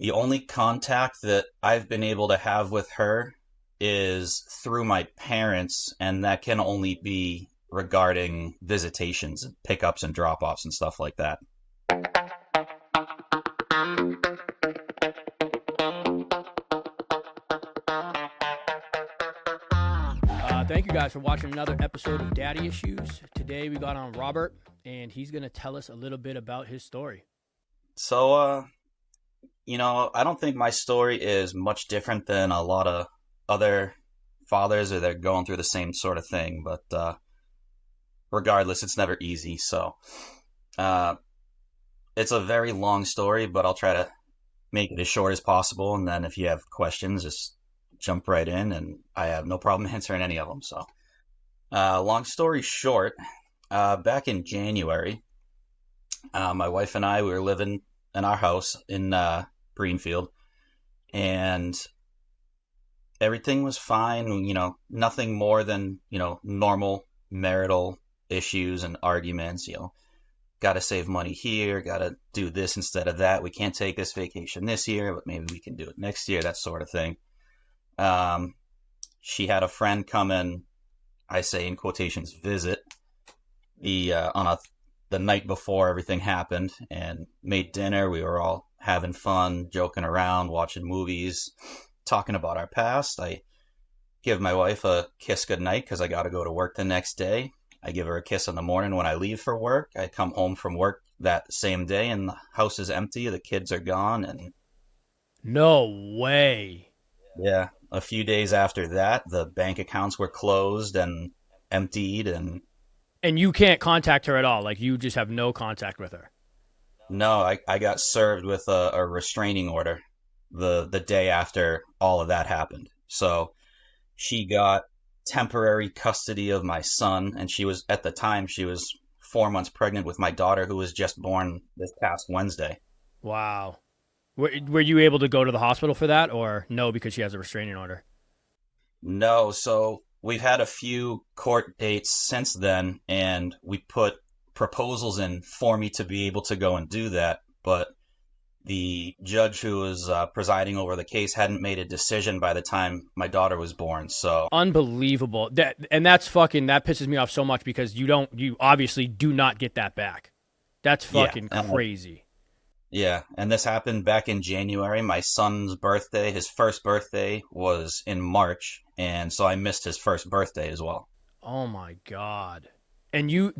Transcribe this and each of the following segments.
The only contact that I've been able to have with her is through my parents, and that can only be regarding visitations and pickups and drop-offs and stuff like that. Thank you guys for watching another episode of Daddy Issues. Today we got on Robert, and he's going to tell us a little bit about his story. So, I don't think my story is much different than a lot of other fathers, or they're going through the same sort of thing, but regardless, it's never easy. So, it's a very long story, but I'll try to make it as short as possible. And then if you have questions, just jump right in, and I have no problem answering any of them. So, long story short, back in January, my wife and I, we were living in our house in Greenfield, and everything was fine. Nothing more than, normal marital issues and arguments. Got to save money here, got to do this instead of that. We can't take this vacation this year, but maybe we can do it next year, that sort of thing. She had a friend come in, I say in quotations, visit the night before everything happened, and made dinner. We were all having fun, joking around, watching movies, talking about our past. I give my wife a kiss goodnight because I got to go to work the next day. I give her a kiss in the morning when I leave for work. I come home from work that same day, and the house is empty. The kids are gone, and No way. yeah, a few days after that, the bank accounts were closed and emptied, and And you can't contact her at all. Like, you just have no contact with her. no, I got served with a restraining order the day after all of that happened. So she got temporary custody of my son, and at the time, she was 4 months pregnant with my daughter, who was just born this past Wednesday. Wow. Were you able to go to the hospital for that, or no, because she has a restraining order? No, so we've had a few court dates since then, and we put proposals in for me to be able to go and do that, but the judge who was presiding over the case hadn't made a decision by the time my daughter was born. So Unbelievable. That pisses me off so much, because you obviously do not get that back. That's fucking crazy. yeah, and this happened back in January. My son's birthday, his first birthday, was in March, and so I missed his first birthday as well. Oh my God. And you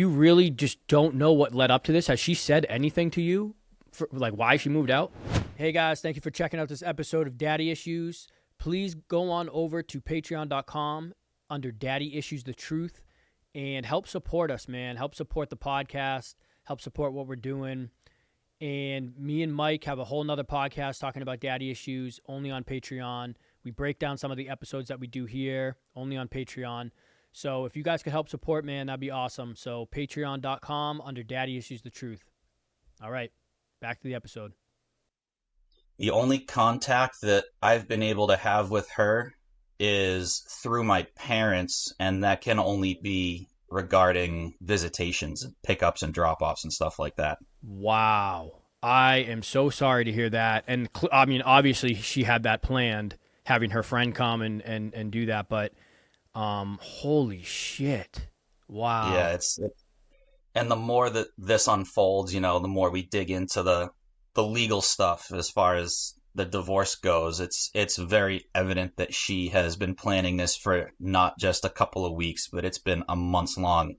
really just don't know what led up to this? Has she said anything to you? Like, why she moved out? Hey guys, thank you for checking out this episode of Daddy Issues. Please go on over to patreon.com under Daddy Issues The Truth and help support us, man. Help support the podcast. Help support what we're doing. And me and Mike have a whole nother podcast talking about daddy issues, only on Patreon. We break down some of the episodes that we do here, only on Patreon. So if you guys could help support, man, that'd be awesome. So patreon.com under Daddy Issues The Truth. All right, back to the episode. The only contact that I've been able to have with her is through my parents, and that can only be regarding visitations and pickups and drop-offs and stuff like that. Wow. I am so sorry to hear that. And obviously she had that planned, having her friend come and do that, but holy shit. Wow. Yeah, and the more that this unfolds, the more we dig into the legal stuff as far as the divorce goes. It's very evident that she has been planning this for not just a couple of weeks, but it's been a months-long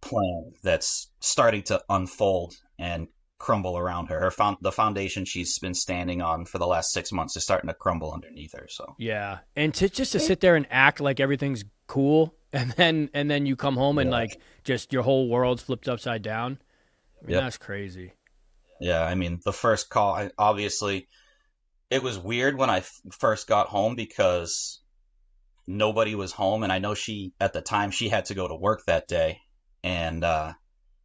plan that's starting to unfold and crumble around her. The foundation she's been standing on for the last 6 months is starting to crumble underneath her. So yeah, and to sit there and act like everything's cool, and then you come home and like just your whole world's flipped upside down. I mean, that's crazy. Yeah, I mean, the first call, obviously, it was weird when I first got home because nobody was home, and I know at the time, she had to go to work that day, and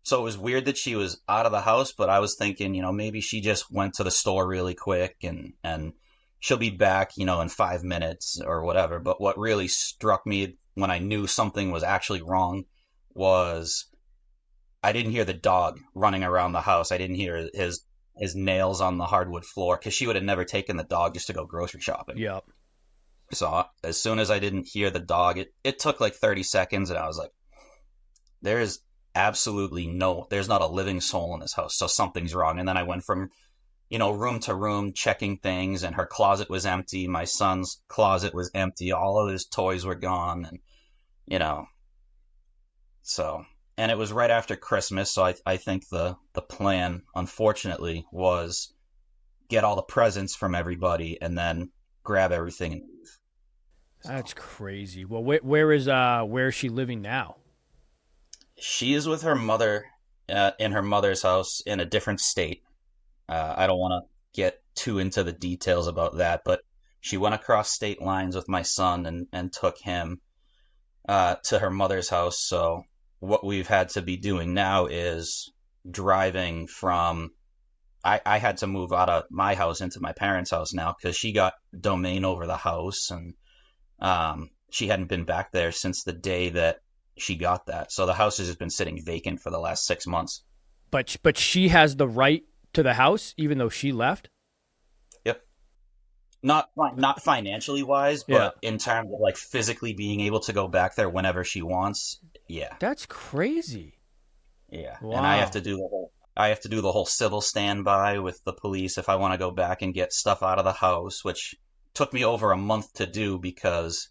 so it was weird that she was out of the house, but I was thinking, maybe she just went to the store really quick, and she'll be back, in 5 minutes or whatever. But what really struck me when I knew something was actually wrong was I didn't hear the dog running around the house. I didn't hear his nails on the hardwood floor because she would have never taken the dog just to go grocery shopping. Yep. So as soon as I didn't hear the dog, it took like 30 seconds, and I was like, there is there's not a living soul in this house, so something's wrong. And then I went from, room to room checking things, and her closet was empty. My son's closet was empty. All of his toys were gone, and, you know, so, and it was right after Christmas, so I think the plan, unfortunately, was get all the presents from everybody and then grab everything and leave. So, That's crazy. Well, where is she living now? she is with her mother in her mother's house in a different state. I don't want to get too into the details about that, but she went across state lines with my son and took him to her mother's house. So what we've had to be doing now is driving from. I had to move out of my house into my parents' house now because she got domain over the house, and she hadn't been back there since the day that she got that. So the house has just been sitting vacant for the last 6 months. But she has the right to the house, even though she left. Yep. Not financially wise, Yeah. but in terms of like physically being able to go back there whenever she wants. Yeah. That's crazy. Yeah. Wow. And I have to do the whole civil standby with the police if I want to go back and get stuff out of the house, which took me over a month to do because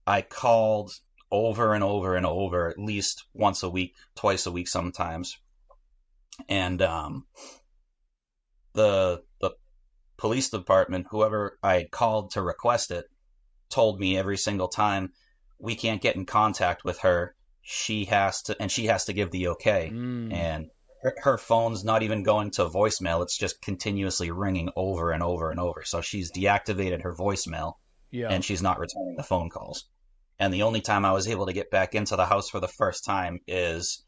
I called over and over and over, at least once a week, twice a week sometimes. And the police department, whoever I had called to request it, told me every single time, we can't get in contact with her. She has to give the okay. And her phone's not even going to voicemail. It's just continuously ringing over and over and over. So she's deactivated her voicemail, Yeah. and she's not returning the phone calls. And the only time I was able to get back into the house for the first time is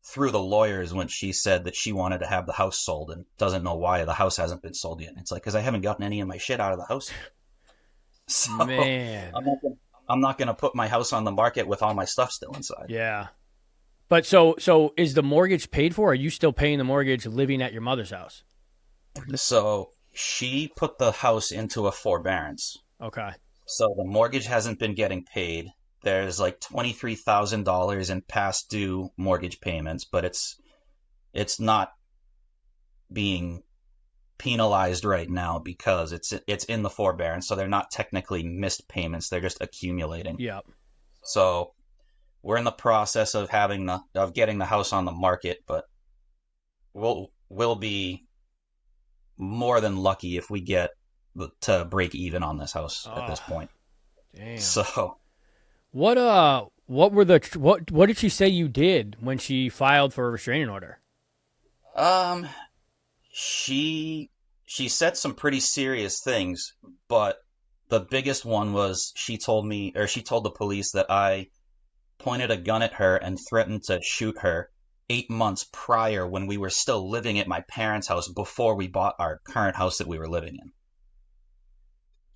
through the lawyers when she said that she wanted to have the house sold and doesn't know why the house hasn't been sold yet. It's like, because I haven't gotten any of my shit out of the house. So Man. I'm not gonna put my house on the market with all my stuff still inside. Yeah. But so is the mortgage paid for? Or are you still paying the mortgage living at your mother's house? So she put the house into a forbearance. Okay. So the mortgage hasn't been getting paid. There's like $23,000 in past due mortgage payments, but it's not being penalized right now because it's in the forbearance. So they're not technically missed payments. They're just accumulating. Yep. So we're in the process of getting the house on the market, but we'll be more than lucky if we get to break even on this house at this point. Damn. So what did she say you did when she filed for a restraining order? she said some pretty serious things, but the biggest one was she told the police that I pointed a gun at her and threatened to shoot her 8 months prior when we were still living at my parents' house before we bought our current house that we were living in.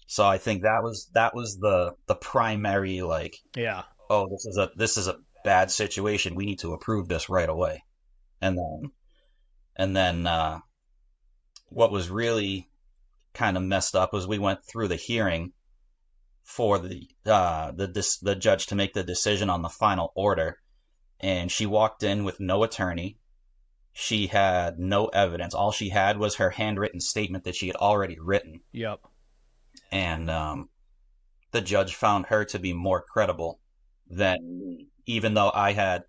So I think that was the primary, like, Yeah. oh, this is a bad situation. We need to approve this right away. And then what was really kind of messed up was we went through the hearing for the judge to make the decision on the final order, and she walked in with no attorney. She had no evidence. All she had was her handwritten statement that she had already written. Yep. And the judge found her to be more credible than me, even though I had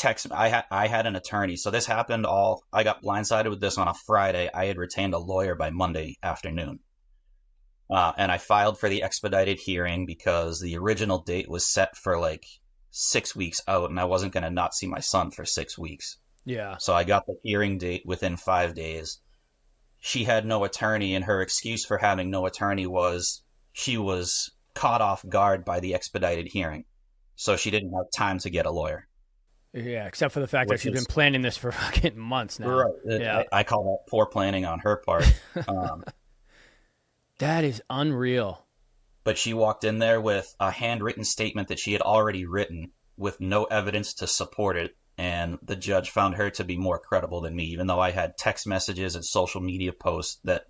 an attorney. So this happened I got blindsided with this on a Friday. I had retained a lawyer by Monday afternoon. And I filed for the expedited hearing because the original date was set for like 6 weeks out, and I wasn't going to not see my son for 6 weeks. Yeah. So I got the hearing date within 5 days. She had no attorney, and her excuse for having no attorney was she was caught off guard by the expedited hearing. So she didn't have time to get a lawyer. Yeah, except for the fact that she's been planning this for fucking months now. Right. Yeah. I call that poor planning on her part. That is unreal. But she walked in there with a handwritten statement that she had already written with no evidence to support it. and the judge found her to be more credible than me, even though I had text messages and social media posts that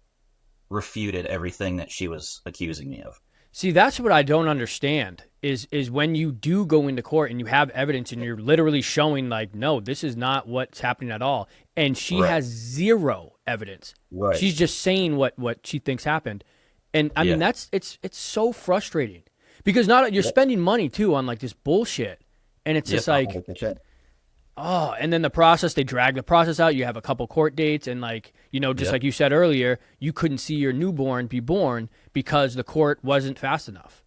refuted everything that she was accusing me of. See, that's what I don't understand is when you do go into court and you have evidence and you're literally showing like, no, this is not what's happening at all. And she Right. has zero evidence. Right. She's just saying what she thinks happened. And I mean, Yeah. it's so frustrating because not you're Yep. spending money too on like this bullshit. And it's Yep. just like, 100%. oh, and then the process, they drag the process out. You have a couple court dates, and like, just Yep. like you said earlier, you couldn't see your newborn be born because the court wasn't fast enough.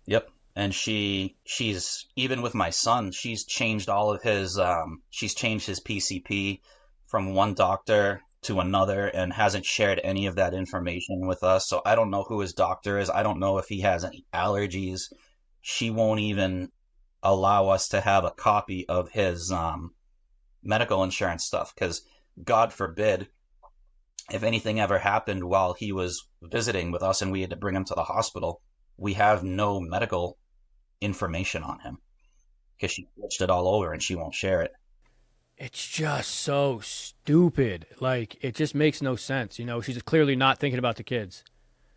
Yep. And she's even with my son, she's changed his PCP from one doctor to another and hasn't shared any of that information with us. So I don't know who his doctor is. I don't know if he has any allergies. She won't even allow us to have a copy of his medical insurance stuff because God forbid if anything ever happened while he was visiting with us and we had to bring him to the hospital, we have no medical information on him because she switched it all over and she won't share it. It's just so stupid. Like, it just makes no sense. She's clearly not thinking about the kids.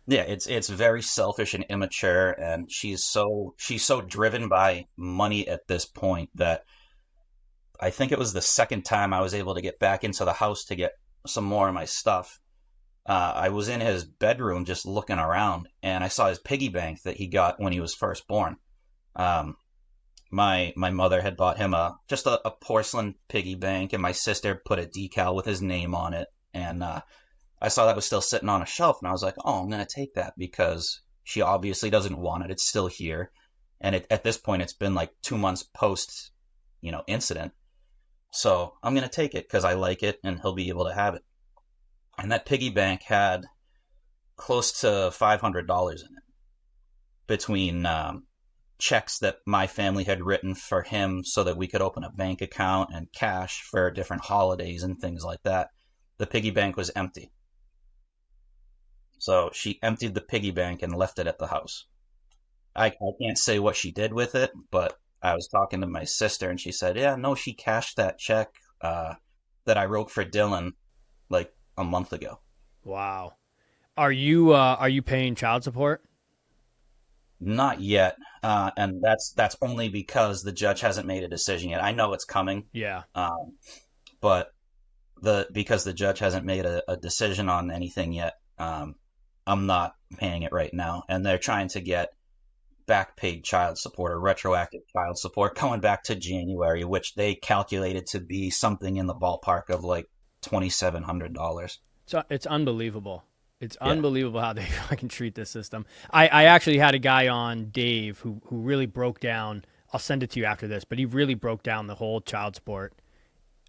Yeah, it's very selfish and immature, and she's so driven by money at this point that I think it was the second time I was able to get back into the house to get some more of my stuff. I was in his bedroom just looking around, and I saw his piggy bank that he got when he was first born. Um, my mother had bought him a porcelain piggy bank, and my sister put a decal with his name on it. And I saw that was still sitting on a shelf, and I was like, "Oh, I'm gonna take that because she obviously doesn't want it. It's still here, and at this point, it's been like 2 months post, incident. So I'm gonna take it because I like it, and he'll be able to have it." And that piggy bank had close to $500 in it between checks that my family had written for him so that we could open a bank account and cash for different holidays and things like that. The piggy bank was empty. So she emptied the piggy bank and left it at the house. I can't say what she did with it, but I was talking to my sister and she said, yeah, no, she cashed that check that I wrote for Dylan like a month ago. Wow. Are you paying child support? Not yet, and that's only because the judge hasn't made a decision yet. I know it's coming, Yeah. but because the judge hasn't made a decision on anything yet, I'm not paying it right now, and they're trying to get back paid child support or retroactive child support going back to January, which they calculated to be something in the ballpark of like $2,700. So it's unbelievable. It's Yeah, unbelievable how they fucking treat this system. I actually had a guy on, Dave, who really broke down. I'll send it to you after this, but he really broke down the whole child support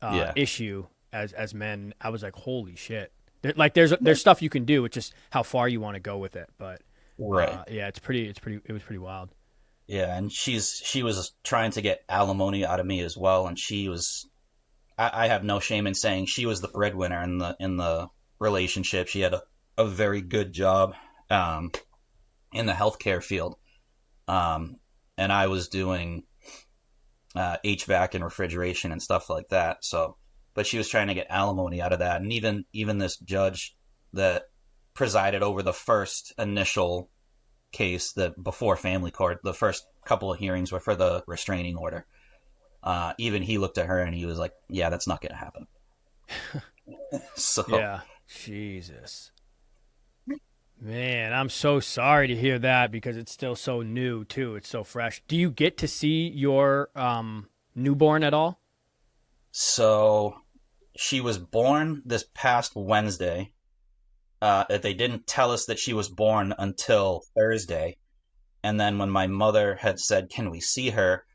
yeah, issue as men. I was like, holy shit. There's stuff you can do. It's just how far you want to go with it. But right. yeah, it was pretty wild. Yeah, and she was trying to get alimony out of me as well, and I have no shame in saying she was the breadwinner in the relationship. She had a very good job um, in the healthcare field, um, and I was doing HVAC and refrigeration and stuff like that. So, but she was trying to get alimony out of that, and even this judge that presided over the first initial case that before family court, the first couple of hearings were for the restraining order. Even he looked at her and he was like, "Yeah, that's not going to happen." So, Yeah. Jesus. Man, I'm so sorry to hear that because it's still so new too. It's so fresh. Do you get to see your newborn at all? so she was born this past Wednesday. They didn't tell us that she was born until Thursday, and then when my mother had said, "Can we see her?"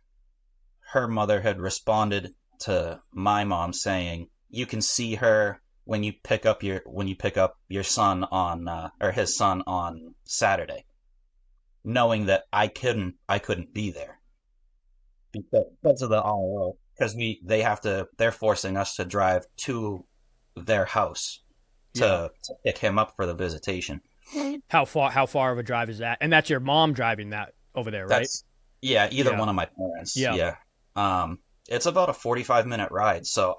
her mother had responded to my mom saying, "You can see her when you pick up your son on or his son on Saturday," knowing that I couldn't be there because of the RO because they're forcing us to drive to their house Yeah. to pick him up for the visitation. How far of a drive is that? And that's your mom driving that over there, right? That's yeah, either Yeah. one of my parents. Yeah. Yeah. Um, It's about a 45-minute ride. So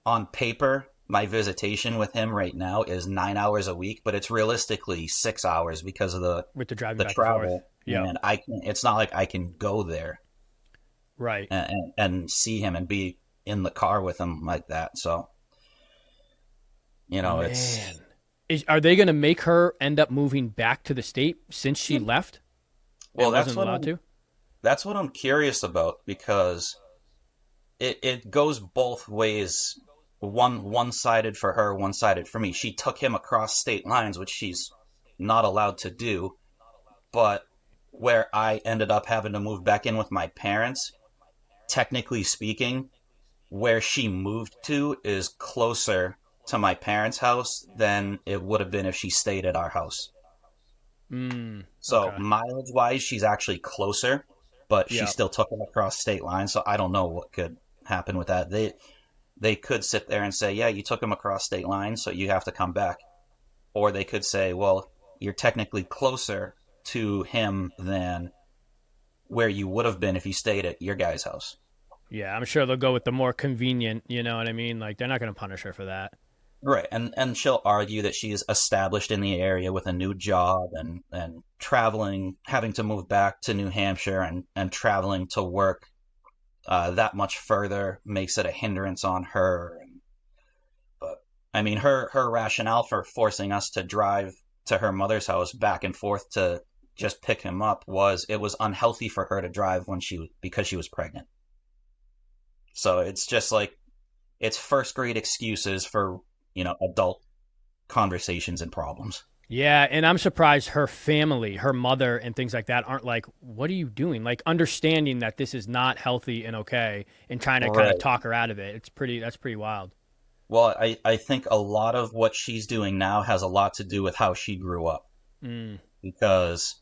on paper, my visitation with him right now is 9 hours a week, but it's realistically 6 hours because of with the driving the back and forth. travel. Yep. And it's not like I can go there Right. and see him and be in the car with him like that. So, it's, Man. Are they going to make her end up moving back to the state since she left well, and wasn't allowed to? that's what I'm curious about because it goes both ways. One-sided for her, one-sided for me. She took him across state lines, which she's not allowed to do, but where I ended up having to move back in with my parents, technically speaking, where she moved to is closer to my parents' house than it would have been if she stayed at our house. So Okay. mileage wise, she's actually closer, but she Yeah. still took him across state lines. So I don't know what could happen with that. They could sit there and say, yeah, you took him across state lines, so you have to come back. Or they could say, well, you're technically closer to him than where you would have been if you stayed at your guy's house. Yeah, I'm sure they'll go with the more convenient, you know what I mean? Like they're not going to punish her for that. Right, and she'll argue that she's established in the area with a new job and traveling, having to move back to New Hampshire and traveling to work that much further makes it a hindrance on her. But I mean, her rationale for forcing us to drive to her mother's house back and forth to just pick him up was it was unhealthy for her to drive because she was pregnant. So it's just like it's first grade excuses for adult conversations and problems. Yeah, and I'm surprised her family, her mother and things like that aren't like, "What are you doing?" Like understanding that this is not healthy and okay and trying to kind of Right. talk her out of it. That's pretty wild. Well, I think a lot of what she's doing now has a lot to do with how she grew up. Mm, Because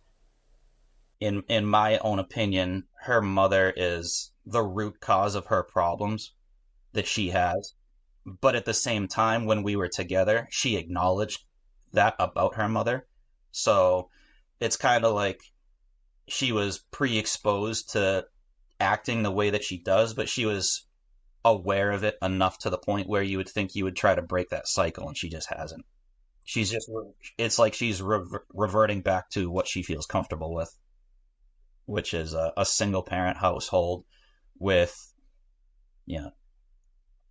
in my own opinion, her mother is the root cause of her problems that she has. But at the same time, when we were together, she acknowledged that about her mother. So it's kind of like she was pre-exposed to acting the way that she does, but she was aware of it enough to the point where you would think you would try to break that cycle, and she just hasn't. She's just, it's like she's reverting back to what she feels comfortable with, which is a single parent household with, you know,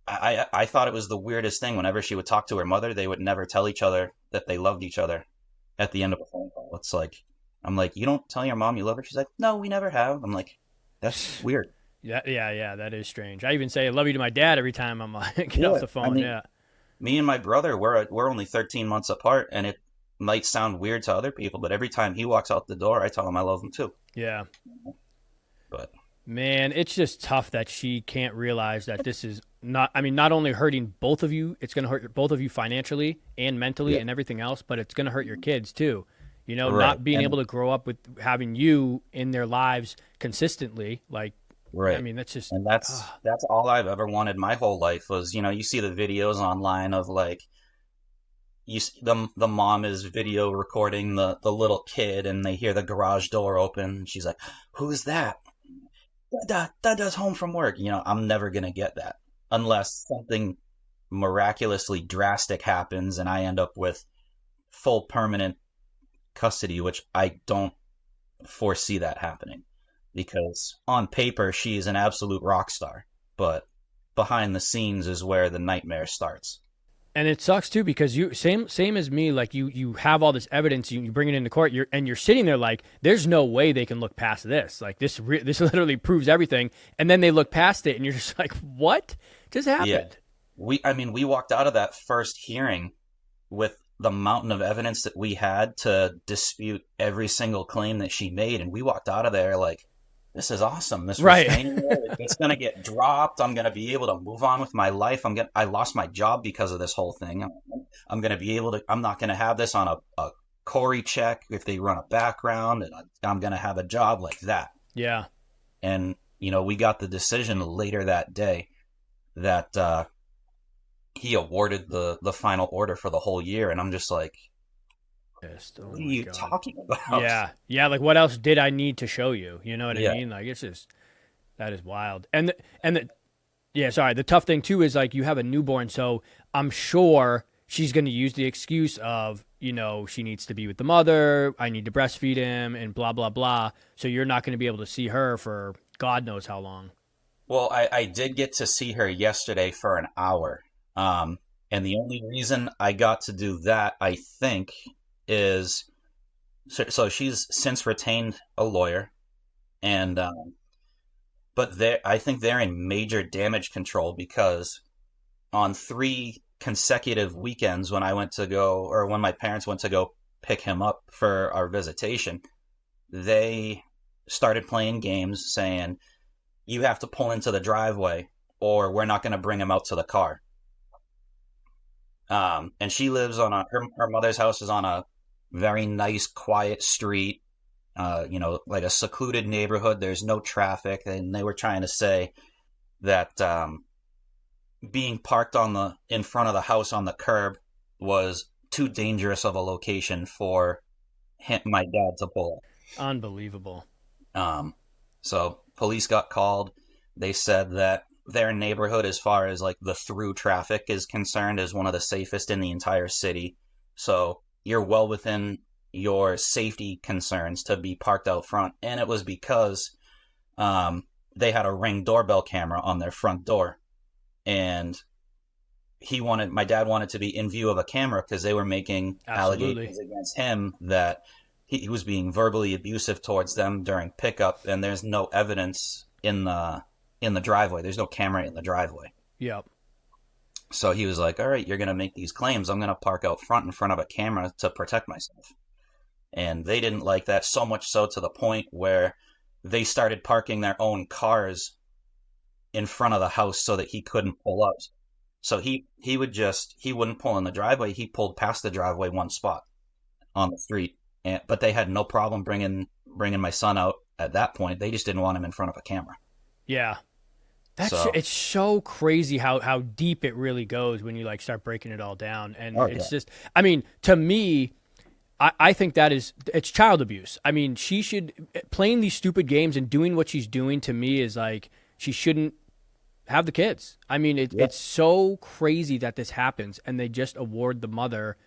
I thought it was the weirdest thing. Whenever she would talk to her mother, they would never tell each other that they loved each other at the end of a phone call. It's like, I'm like, you don't tell your mom you love her? She's like, no, we never have. I'm like, that's weird. yeah. That is strange. I even say "I love you" to my dad every time I'm like get off Yeah, the I phone. mean, Yeah, me and my brother, we're only 13 months apart, and it might sound weird to other people, but every time he walks out the door, I tell him I love him too. yeah. But Man, it's just tough that she can't realize that this is not. I mean, not only hurting both of you, it's going to hurt both of you financially and mentally yeah, and everything else, but it's going to hurt your kids too. You know, right, not being and able to grow up with having you in their lives consistently. Like, I right, mean, that's just. and that's all I've ever wanted my whole life was, you see the videos online of like the mom is video recording the little kid, and they hear the garage door open, and she's like, "Who's that?" Dada's home from work. I'm never gonna get that unless something miraculously drastic happens and I end up with full permanent custody, which I don't foresee that happening because on paper she's an absolute rock star, but behind the scenes is where the nightmare starts. And it sucks too because you same as me. Like you have all this evidence, you bring it into court, you're sitting there like, there's no way they can look past this. Like this literally proves everything, and then they look past it, and you're just like, what just Yeah, happened? we walked out of that first hearing with the mountain of evidence that we had to dispute every single claim that she made, and we walked out of there like, this is awesome. This Right. restraining order, it's going to get dropped. I'm going to be able to move on with my life. I lost my job because of this whole thing. I'm going to be able to, I'm not going to have this on a Corey check if they run a background, and I'm going to have a job like that. Yeah. And, we got the decision later that day that, he awarded the final order for the whole year. And I'm just like, Pissed. Oh what are my you god. talking about? Yeah. Yeah. Like, what else did I need to show you? You know what I Yeah. mean? Like, it's just that is wild. And Yeah, sorry. The tough thing too is like you have a newborn, so I'm sure she's going to use the excuse of, she needs to be with the mother, I need to breastfeed him, and blah, blah, blah. So you're not going to be able to see her for God knows how long. Well, I did get to see her yesterday for an hour. And the only reason I got to do that, I think, is so she's since retained a lawyer, and but I think they're in major damage control because on 3 consecutive weekends when I went to go, or when my parents went to go pick him up for our visitation, they started playing games saying, you have to pull into the driveway or we're not going to bring him out to the car. And she lives on her mother's house is on a very nice, quiet street, like a secluded neighborhood. There's no traffic. And they were trying to say that being parked in front of the house on the curb was too dangerous of a location for my dad to pull Unbelievable. up. So police got called. They said that their neighborhood, as far as like the through traffic is concerned, is one of the safest in the entire city. So you're well within your safety concerns to be parked out front. And it was because they had a Ring doorbell camera on their front door. And my dad wanted to be in view of a camera because they were making allegations against him that he was being verbally abusive towards them during pickup, and there's no evidence in the driveway. There's no camera in the driveway. Yep. So he was like, all right, you're going to make these claims. I'm going to park out front in front of a camera to protect myself. And they didn't like that, so much so to the point where they started parking their own cars in front of the house so that he couldn't pull up. So he wouldn't pull in the driveway. He pulled past the driveway one spot on the street. But they had no problem bringing my son out at that point. They just didn't want him in front of a camera. Yeah. It's so crazy how deep it really goes when you like start breaking it all down. And it's just, I mean, to me, I think it's child abuse. I mean, she should, playing these stupid games and doing what she's doing to me is like, she shouldn't have the kids. I mean, it's so crazy that this happens and they just award the mother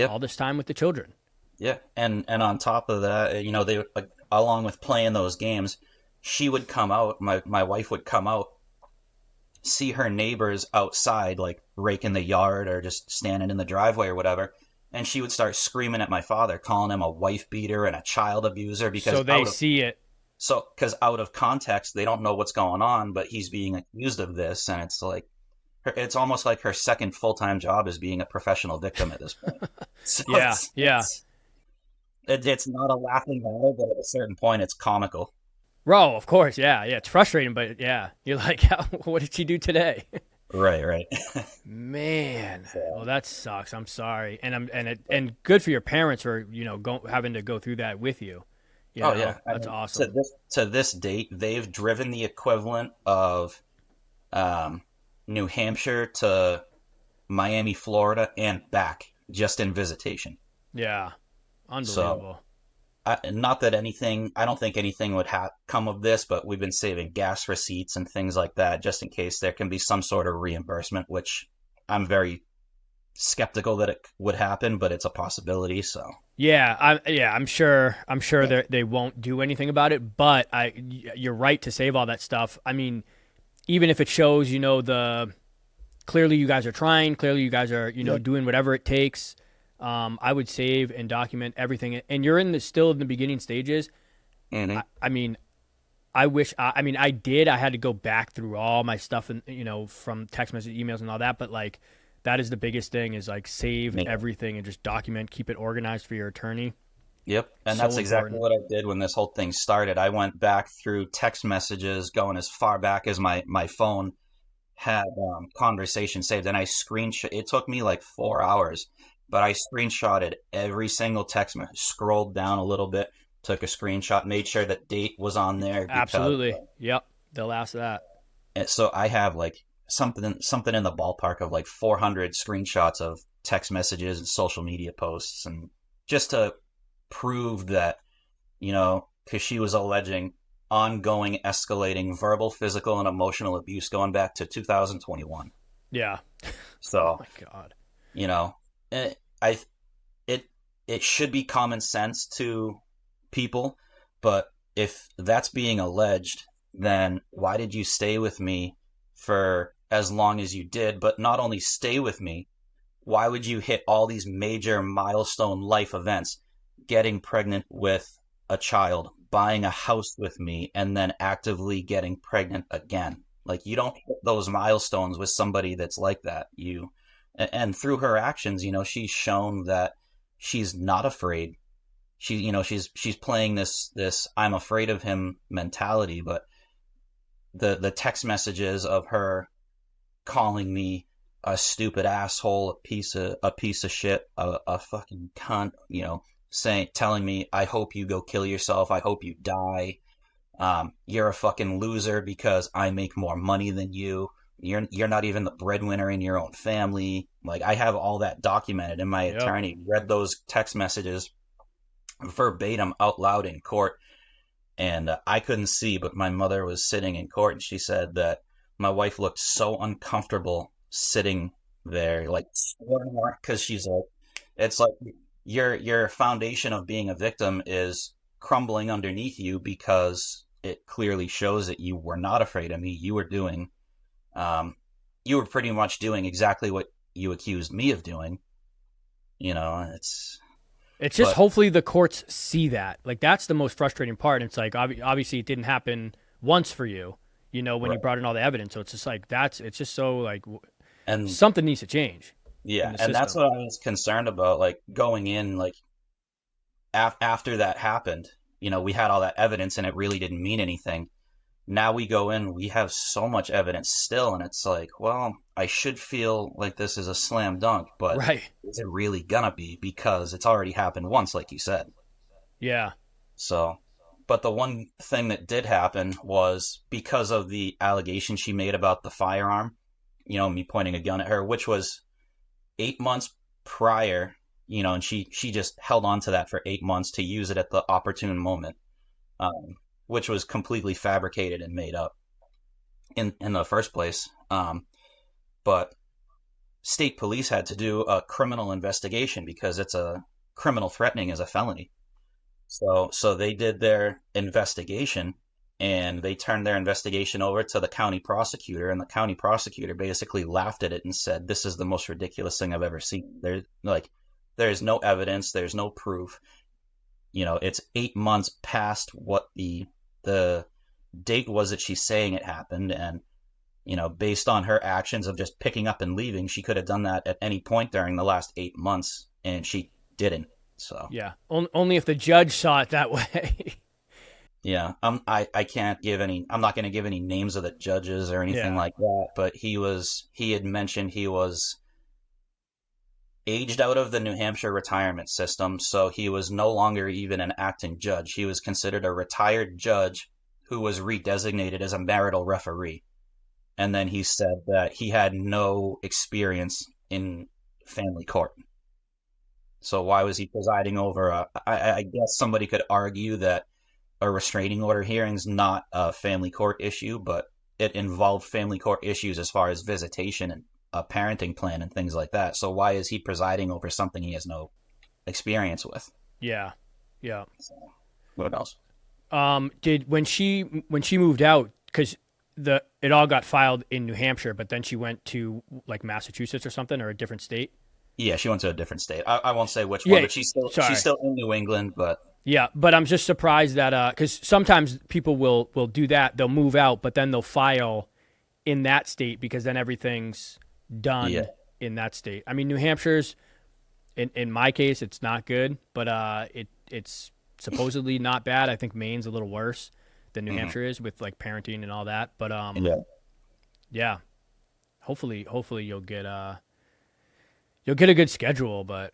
all this time with the children. Yeah. And on top of that, they like, along with playing those games, she would come out, my wife would come out, see her neighbors outside, like raking the yard or just standing in the driveway or whatever. And she would start screaming at my father, calling him a wife beater and a child abuser because so they see it. So, because out of context, they don't know what's going on, but he's being accused of this, and it's like, it's almost like her second full-time job is being a professional victim at this point. So it's not a laughing matter, but at a certain point, it's comical. Bro, of course, yeah, it's frustrating, but yeah, you're like, what did she do today? Right. Man, well, that sucks. I'm sorry, and good for your parents for having to go through that with you. Yeah, that's awesome. To this date, they've driven the equivalent of New Hampshire to Miami, Florida, and back just in visitation. Yeah, unbelievable. So, not that I don't think anything would come of this, but we've been saving gas receipts and things like that just in case there can be some sort of reimbursement, which I'm very skeptical that it would happen, but it's a possibility. So I'm sure they won't do anything about it, but you're right to save all that stuff. I mean, even if it shows clearly you guys are trying, clearly you guys are doing whatever it takes, I would save and document everything. And you're still in the beginning stages. Mm-hmm. I had to go back through all my stuff and from text message, emails, and all that, but like, that is the biggest thing is like save everything and just document, keep it organized for your attorney. Yep. And that's exactly what I did when this whole thing started. I went back through text messages going as far back as my phone had conversation saved, and I screenshot. It took me like 4 hours, but I screenshotted every single text message, scrolled down a little bit, took a screenshot, made sure that date was on there. Absolutely. Yep. They'll ask that. And so I have like something in the ballpark of like 400 screenshots of text messages and social media posts, and just to prove that, because she was alleging ongoing, escalating verbal, physical, and emotional abuse going back to 2021. Yeah. Oh So, my God. you know, I it it should be common sense to people, but if that's being alleged, then why did you stay with me for as long as you did? But not only stay with me, why would you hit all these major milestone life events, getting pregnant with a child, buying a house with me, and then actively getting pregnant again? Like, you don't hit those milestones with somebody that's like that. And through her actions, she's shown that she's not afraid. She's playing this I'm afraid of him mentality, but the text messages of her calling me a stupid asshole, a piece of shit, a fucking cunt, telling me, I hope you go kill yourself, I hope you die. You're a fucking loser because I make more money than you. You're not even the breadwinner in your own family. Like, I have all that documented, and my Yep. attorney read those text messages verbatim out loud in court, and I couldn't see, but my mother was sitting in court, and she said that my wife looked so uncomfortable sitting there, like, because she's like, it's like your foundation of being a victim is crumbling underneath you because it clearly shows that you were not afraid of me. Um, you were pretty much doing exactly what you accused me of doing. It's It's just but hopefully the courts see that. Like that's the most frustrating part. It's like obviously it didn't happen once for you, when you right. brought in all the evidence. So it's just like it's just so like And something needs to change in yeah, the and that's system. what I was concerned about, like going in, like after that happened. We had all that evidence, and it really didn't mean anything. Now we go in, we have so much evidence still, and it's like, well, I should feel like this is a slam dunk, but Right. is it really gonna be? Because it's already happened once, like you said. Yeah. So, but the one thing that did happen was because of the allegation she made about the firearm, me pointing a gun at her, which was 8 months prior, and she just held on to that for 8 months to use it at the opportune moment, which was completely fabricated and made up in the first place. But state police had to do a criminal investigation because it's a criminal threatening is a felony. So they did their investigation, and they turned their investigation over to the county prosecutor, and the county prosecutor basically laughed at it and said, "This is the most ridiculous thing I've ever seen. There's no evidence, there's no proof. It's 8 months past what the date was that she's saying it happened, and based on her actions of just picking up and leaving, she could have done that at any point during the last 8 months, and she didn't. So." Yeah. Only if the judge saw it that way. Yeah, I can't give any. I'm not going to give any names of the judges or anything Yeah. like that. But he had mentioned he was aged out of the New Hampshire retirement system, so he was no longer even an acting judge. He was considered a retired judge who was redesignated as a marital referee. And then he said that he had no experience in family court. So why was he presiding over I guess somebody could argue that a restraining order hearing is not a family court issue, but it involved family court issues as far as visitation and a parenting plan and things like that. So why is he presiding over something he has no experience with? Yeah. Yeah. So, what else? Did when she moved out because the it all got filed in New Hampshire, but then she went to like Massachusetts or something or a different state. Yeah, she went to a different state. I won't say which one, Yeah. but she's Sorry. still in New England. But Yeah, but I'm just surprised that because sometimes people will do that. They'll move out, but then they'll file in that state because then everything's yeah, done in that state. I mean, New Hampshire's in my case, it's not good, but it's supposedly not bad. I think Maine's a little worse than New hmm Hampshire is with like parenting and all that. But yeah, yeah, hopefully you'll get a good schedule. But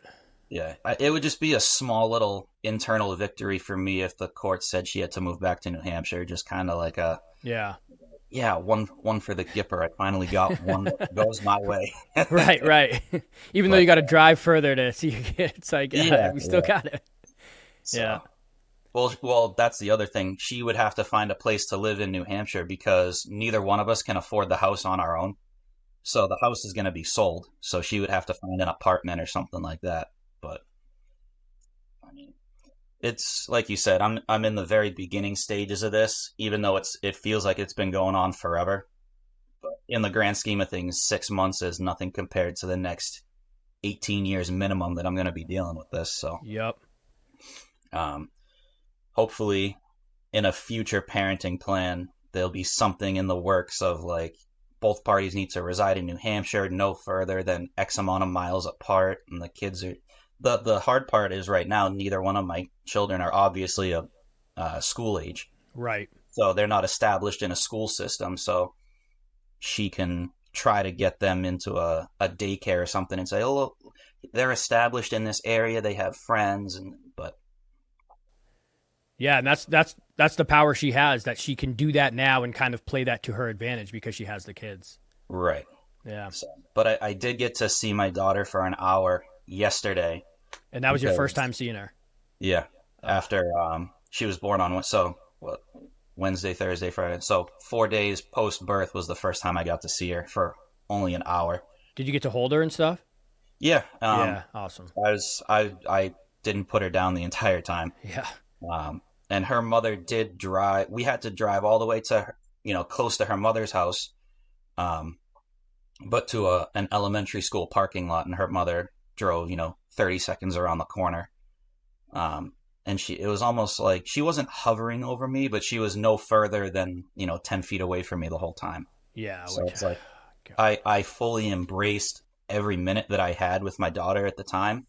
yeah. It would just be a small little internal victory for me if the court said she had to move back to New Hampshire. Just kind of like a yeah, yeah, one for the Gipper. I finally got one that goes my way. right. Even though But you got to drive further to see your kid, it's like yeah, we still yeah. got it. Yeah. So Well, that's the other thing. She would have to find a place to live in New Hampshire because neither one of us can afford the house on our own. So the house is going to be sold. So she would have to find an apartment or something like that. But I mean, it's like you said, I'm in the very beginning stages of this, even though it feels like it's been going on forever. In the grand scheme of things, 6 months is nothing compared to the next 18 years minimum that I'm going to be dealing with this. So, Yep. um, hopefully, in a future parenting plan, there'll be something in the works of like both parties need to reside in New Hampshire, no further than X amount of miles apart, and the kids are. The hard part is right now, neither one of my children are obviously a school age, Right. so they're not established in a school system. So she can try to get them into a daycare or something and say, oh, look, they're established in this area, they have friends, and but Yeah, and that's the power she has, that she can do that now and kind of play that to her advantage because she has the kids. right. Yeah. So, but I did get to see my daughter for an hour yesterday And that was your first because time seeing her. yeah, Oh, after she was born on so what Wednesday, Thursday, Friday. So 4 days post birth was the first time I got to see her for only an hour. did you get to hold her and stuff? Yeah, Yeah, awesome. I didn't put her down the entire time. Yeah. And her mother did drive. We had to drive all the way to close to her mother's house, um, but to an elementary school parking lot, and her mother drove 30 seconds around the corner. And it was almost like she wasn't hovering over me, but she was no further than 10 feet away from me the whole time. Yeah, So which it's like God. I fully embraced every minute that I had with my daughter at the time,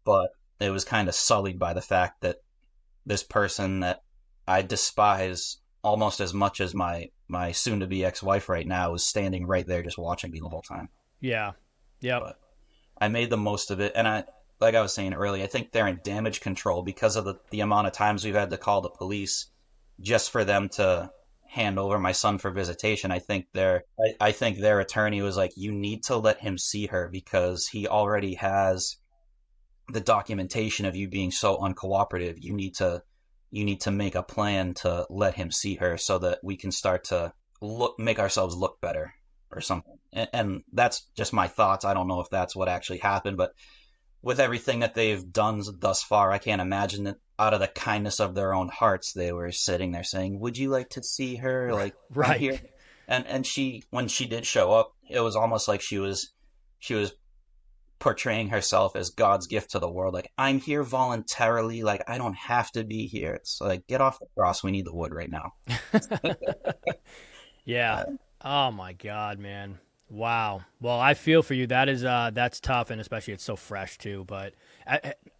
but it was kind of sullied by the fact that this person that I despise almost as much as my soon to be ex-wife right now was standing right there just watching me the whole time. Yeah. Yep. But I made the most of it, and like I was saying earlier, I think they're in damage control because of the amount of times we've had to call the police just for them to hand over my son for visitation. I think their attorney was like, you need to let him see her because he already has the documentation of you being so uncooperative. You need to make a plan to let him see her so that we can start to make ourselves look better or something. And that's just my thoughts. I don't know if that's what actually happened, but with everything that they've done thus far, I can't imagine that out of the kindness of their own hearts, they were sitting there saying, "Would you like to see her? Like, I'm Right. here." And when she did show up, it was almost like she was portraying herself as God's gift to the world. Like, I'm here voluntarily. Like, I don't have to be here. It's like, get off the cross. We need the wood right now. Yeah. Uh, Oh my God, man. Wow. Well, I feel for you. That's tough, and especially it's so fresh too. But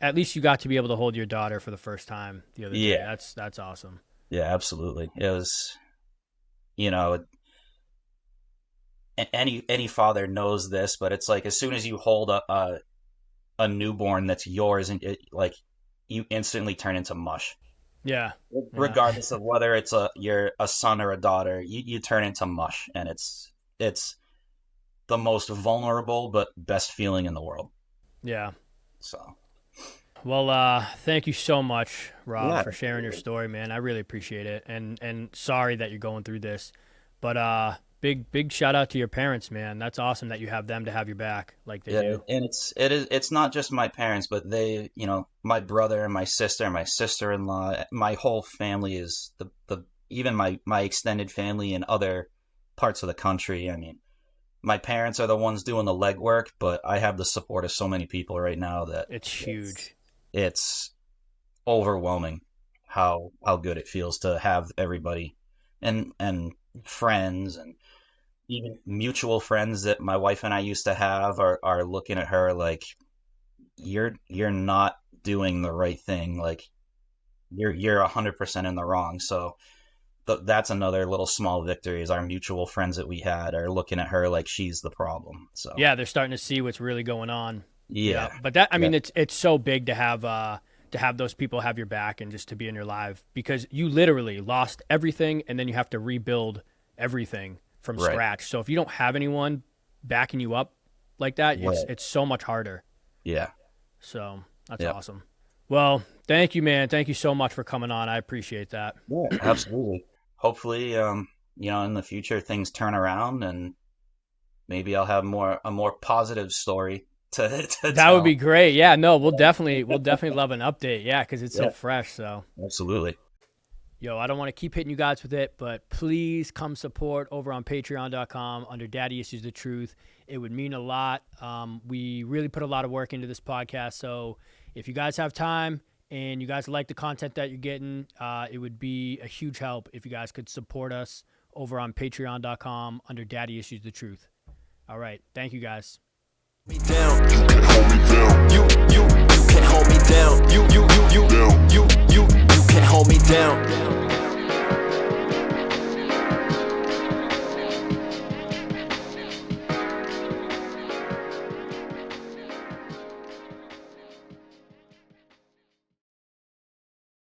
at least you got to be able to hold your daughter for the first time the other day. yeah, That's awesome. yeah, absolutely. It was, you know, any father knows this, but it's like as soon as you hold a newborn that's yours, and like you instantly turn into mush. Yeah. Yeah. Regardless of whether you're a son or a daughter, you turn into mush, and it's the most vulnerable but best feeling in the world. Yeah. So Well, thank you so much, Rob, yeah, for sharing your absolutely. story, man. I really appreciate it, and sorry that you're going through this, but big shout out to your parents, man. That's awesome that you have them to have your back like they Yeah, do. and it's not just my parents, but they, my brother and my sister, my sister-in-law, my whole family is the even my extended family in other parts of the country. I mean, my parents are the ones doing the legwork, but I have the support of so many people right now that It's it's huge. it's overwhelming how good it feels to have everybody and friends and even mutual friends that my wife and I used to have are looking at her like you're not doing the right thing, like you're 100% in the wrong. So that's another little small victory is our mutual friends that we had are looking at her like she's the problem. So Yeah, they're starting to see what's really going on. Yeah, yeah, but that I yeah, mean, it's so big to have those people have your back and just to be in your life because you literally lost everything and then you have to rebuild everything from right, scratch. So if you don't have anyone backing you up like that, it's right, it's so much harder. yeah, So that's yeah. awesome. Well, thank you, man. Thank you so much for coming on. I appreciate that. Yeah, absolutely. Hopefully, in the future things turn around and maybe I'll have a more positive story to That would be tell. great. Yeah, no, we'll definitely love an update. Yeah, because it's so Yeah, fresh. So, absolutely. yo, I don't want to keep hitting you guys with it, but please come support over on patreon.com under Daddy Issues the Truth. It would mean a lot. We really put a lot of work into this podcast. So if you guys have time and you guys like the content that you're getting, it would be a huge help if you guys could support us over on patreon.com under Daddy Issues the Truth. All right. Thank you guys. Me down. You can hold me down. You can hold me down. You can hold me down.